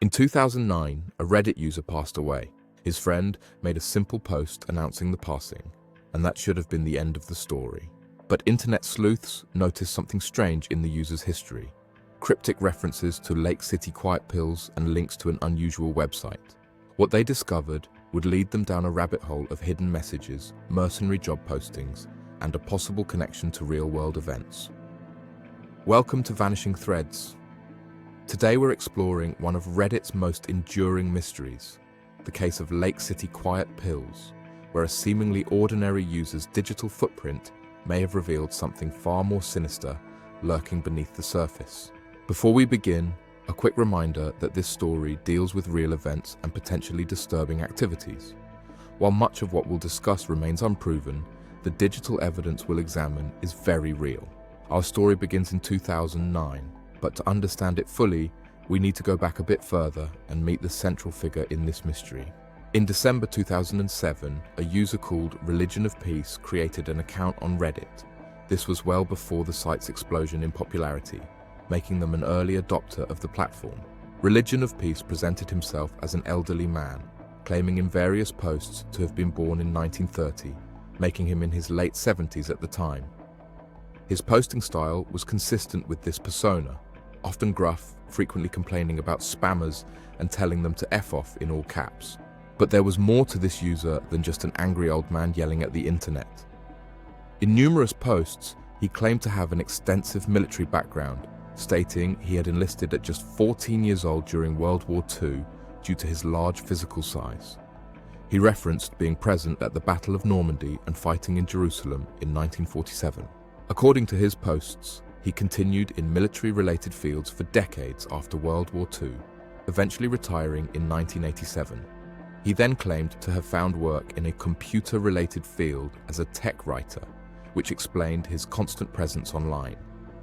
In 2009, a Reddit user passed away. His friend made a simple post announcing the passing, and that should have been the end of the story. But internet sleuths noticed something strange in the user's history: cryptic references to Lake City quiet pills and links to an unusual website. What they discovered would lead them down a rabbit hole of hidden messages, mercenary job postings, and a possible connection to real-world events. Welcome to Vanishing Threads. Today we're exploring one of Reddit's most enduring mysteries, the case of Lake City quiet pills, where a seemingly ordinary user's digital footprint may have revealed something far more sinister lurking beneath the surface. Before we begin, a quick reminder that this story deals with real events and potentially disturbing activities. While much of what we'll discuss remains unproven, the digital evidence we'll examine is very real. Our story begins in 2009, but to understand it fully, we need to go back a bit further and meet the central figure in this mystery. In December 2007, a user called Religion of Peace created an account on Reddit. This was well before the site's explosion in popularity, making them an early adopter of the platform. Religion of Peace presented himself as an elderly man, claiming in various posts to have been born in 1930, making him in his late 70s at the time. His posting style was consistent with this persona, often gruff, frequently complaining about spammers and telling them to F off in all caps. But there was more to this user than just an angry old man yelling at the internet. In numerous posts, he claimed to have an extensive military background, stating he had enlisted at just 14 years old during World War II due to his large physical size. He referenced being present at the Battle of Normandy and fighting in Jerusalem in 1947. According to his posts, he continued in military-related fields for decades after World War II, eventually retiring in 1987. He then claimed to have found work in a computer-related field as a tech writer, which explained his constant presence online.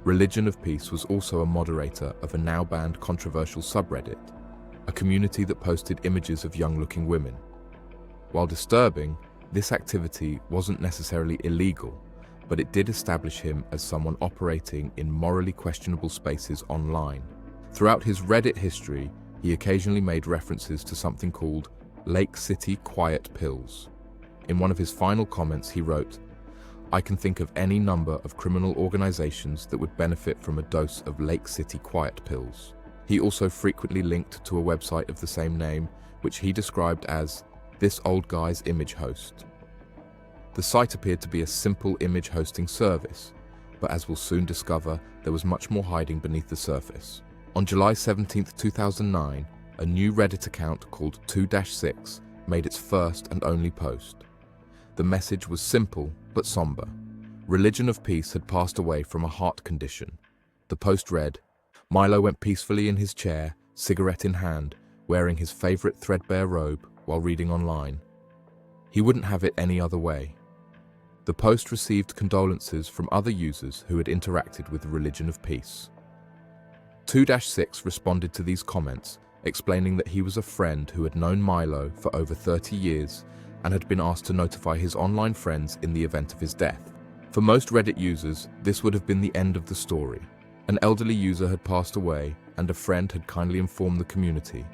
Religion of Peace was also a moderator of a now-banned controversial subreddit, a community that posted images of young-looking women. While disturbing, this activity wasn't necessarily illegal, but it did establish him as someone operating in morally questionable spaces online. Throughout his Reddit history, he occasionally made references to something called Lake City quiet pills. In one of his final comments, he wrote, "I can think of any number of criminal organizations that would benefit from a dose of Lake City quiet pills." He also frequently linked to a website of the same name, which he described as "this old guy's image host." The site appeared to be a simple image hosting service, but as we'll soon discover, there was much more hiding beneath the surface. On July 17, 2009, a new Reddit account called 2-6 made its first and only post. The message was simple but somber. Religion of Peace had passed away from a heart condition. The post read, "Milo went peacefully in his chair, cigarette in hand, wearing his favorite threadbare robe while reading online. He wouldn't have it any other way." The post received condolences from other users who had interacted with the Religion of Peace. 2-6 responded to these comments, explaining that he was a friend who had known Milo for over 30 years and had been asked to notify his online friends in the event of his death. For most Reddit users, this would have been the end of the story. An elderly user had passed away, and a friend had kindly informed the community.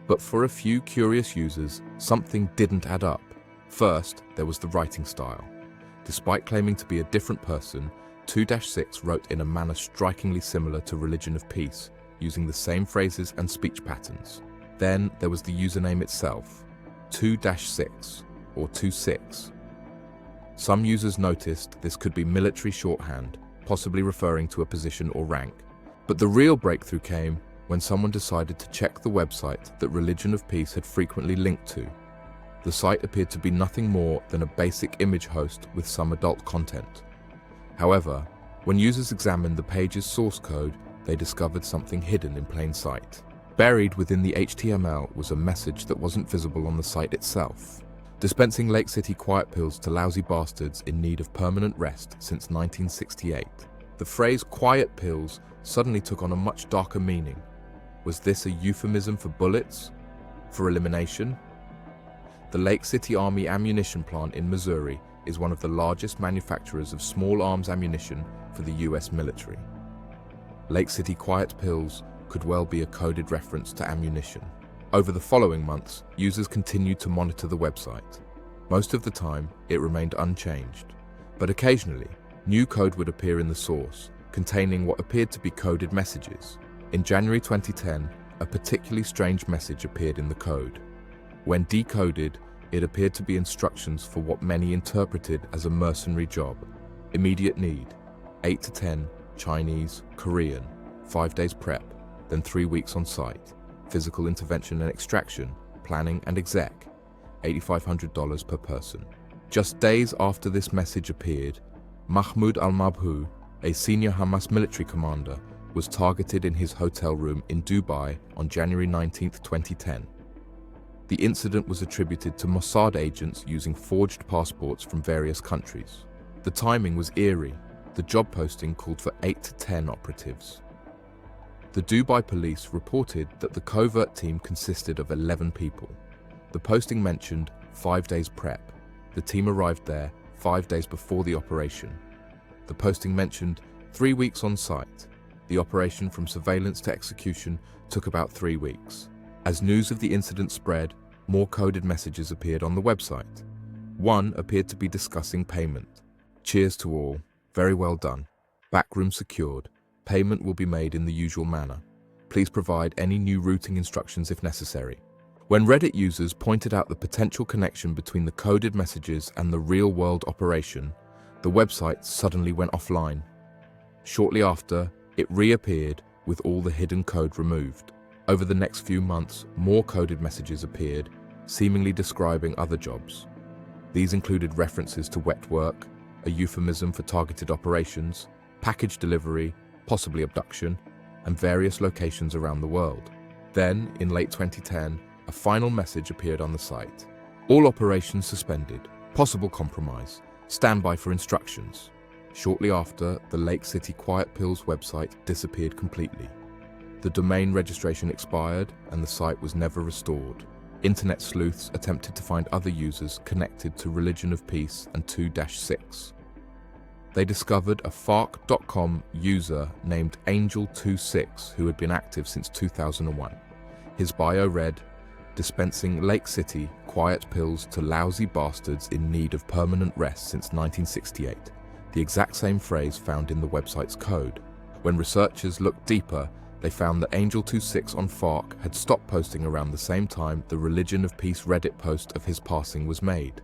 But for a few curious users, something didn't add up. First, there was the writing style. Despite claiming to be a different person, 2-6 wrote in a manner strikingly similar to Religion of Peace, using the same phrases and speech patterns. Then there was the username itself, 2-6 or 26. Some users noticed this could be military shorthand, possibly referring to a position or rank. But the real breakthrough came when someone decided to check the website that Religion of Peace had frequently linked to. The site appeared to be nothing more than a basic image host with some adult content. However, when users examined the page's source code, they discovered something hidden in plain sight. Buried within the HTML was a message that wasn't visible on the site itself. Dispensing Lake City quiet pills to lousy bastards in need of permanent rest since 1968. The phrase quiet pills suddenly took on a much darker meaning. Was this a euphemism for bullets? For elimination? The Lake City Army ammunition plant in Missouri is one of the largest manufacturers of small arms ammunition for the US military. Lake City quiet pills could well be a coded reference to ammunition. Over the following months, users continued to monitor the website. Most of the time, it remained unchanged, but occasionally, new code would appear in the source, containing what appeared to be coded messages. In January 2010, a particularly strange message appeared in the code. When decoded, it appeared to be instructions for what many interpreted as a mercenary job. Immediate need, 8 to 10, Chinese, Korean, 5 days prep, then 3 weeks on site, physical intervention and extraction, planning and exec, $8,500 per person. Just days after this message appeared, Mahmoud al-Mabhouh, a senior Hamas military commander, was targeted in his hotel room in Dubai on January 19, 2010. The incident was attributed to Mossad agents using forged passports from various countries. The timing was eerie. The job posting called for 8 to 10 operatives. The Dubai police reported that the covert team consisted of 11 people. The posting mentioned 5 days prep. The team arrived there 5 days before the operation. The posting mentioned 3 weeks on site. The operation from surveillance to execution took about 3 weeks. As news of the incident spread, more coded messages appeared on the website. One appeared to be discussing payment. Cheers to all. Very well done. Backroom secured. Payment will be made in the usual manner. Please provide any new routing instructions if necessary. When Reddit users pointed out the potential connection between the coded messages and the real-world operation, the website suddenly went offline. Shortly after, it reappeared with all the hidden code removed. Over the next few months, more coded messages appeared, seemingly describing other jobs. These included references to wet work, a euphemism for targeted operations, package delivery, possibly abduction, and various locations around the world. Then, in late 2010, a final message appeared on the site. All operations suspended. Possible compromise. Stand by for instructions. Shortly after, the Lake City Quiet Pills website disappeared completely. The domain registration expired and the site was never restored. Internet sleuths attempted to find other users connected to Religion of Peace and 2-6. They discovered a FARC.com user named Angel26 who had been active since 2001. His bio read, "Dispensing Lake City quiet pills to lousy bastards in need of permanent rest since 1968, the exact same phrase found in the website's code. When researchers looked deeper, they found that Angel26 on FARC had stopped posting around the same time the Religion of Peace Reddit post of his passing was made.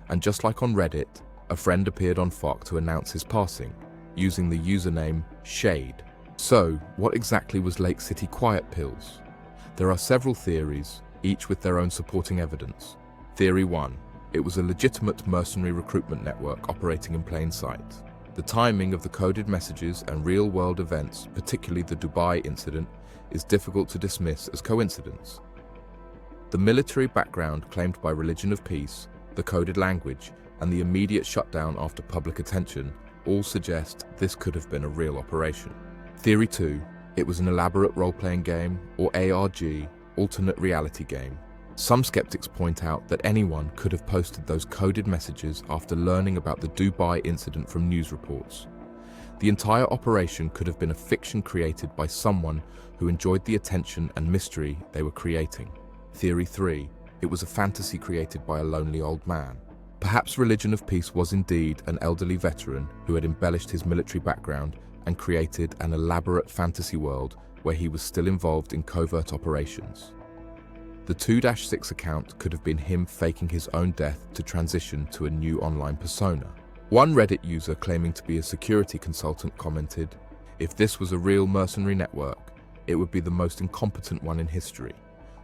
And just like on Reddit, a friend appeared on FARC to announce his passing, using the username Shade. So, what exactly was Lake City Quiet Pills? There are several theories, each with their own supporting evidence. Theory 1. It was a legitimate mercenary recruitment network operating in plain sight. The timing of the coded messages and real-world events, particularly the Dubai incident, is difficult to dismiss as coincidence. The military background claimed by Religion of Peace, the coded language, and the immediate shutdown after public attention all suggest this could have been a real operation. Theory 2. It was an elaborate role-playing game, or ARG, alternate reality game. Some skeptics point out that anyone could have posted those coded messages after learning about the Dubai incident from news reports. The entire operation could have been a fiction created by someone who enjoyed the attention and mystery they were creating. Theory 3. It was a fantasy created by a lonely old man. Perhaps Religion of Peace was indeed an elderly veteran who had embellished his military background and created an elaborate fantasy world where he was still involved in covert operations. The 2-6 account could have been him faking his own death to transition to a new online persona. One Reddit user claiming to be a security consultant commented, "If this was a real mercenary network, it would be the most incompetent one in history.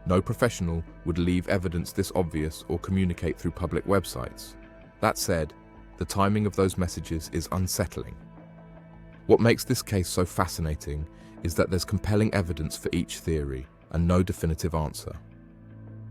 No professional would leave evidence this obvious or communicate through public websites." That said, the timing of those messages is unsettling. What makes this case so fascinating is that there's compelling evidence for each theory and no definitive answer.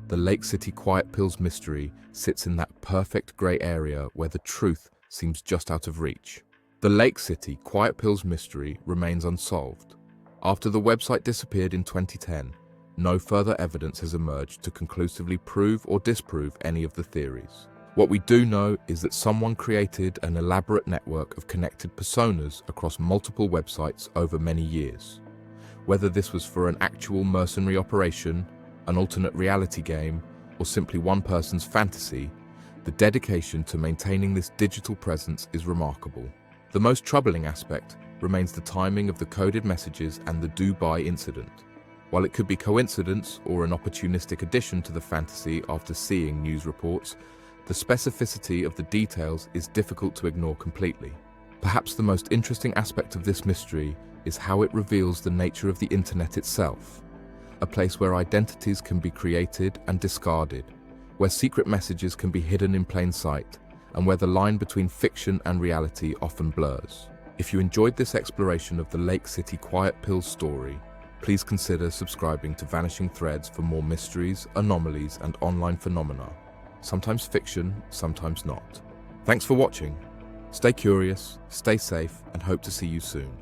The Lake City Quiet Pills mystery sits in that perfect grey area where the truth seems just out of reach. The Lake City Quiet Pills mystery remains unsolved. After the website disappeared in 2010, no further evidence has emerged to conclusively prove or disprove any of the theories. What we do know is that someone created an elaborate network of connected personas across multiple websites over many years. Whether this was for an actual mercenary operation, an alternate reality game, or simply one person's fantasy, the dedication to maintaining this digital presence is remarkable. The most troubling aspect remains the timing of the coded messages and the Dubai incident. While it could be coincidence or an opportunistic addition to the fantasy after seeing news reports, the specificity of the details is difficult to ignore completely. Perhaps the most interesting aspect of this mystery is how it reveals the nature of the internet itself, a place where identities can be created and discarded, where secret messages can be hidden in plain sight, and where the line between fiction and reality often blurs. If you enjoyed this exploration of the Lake City Quiet Pills story, please consider subscribing to Vanishing Threads for more mysteries, anomalies, and online phenomena. Sometimes fiction, sometimes not. Thanks for watching. Stay curious, stay safe, and hope to see you soon.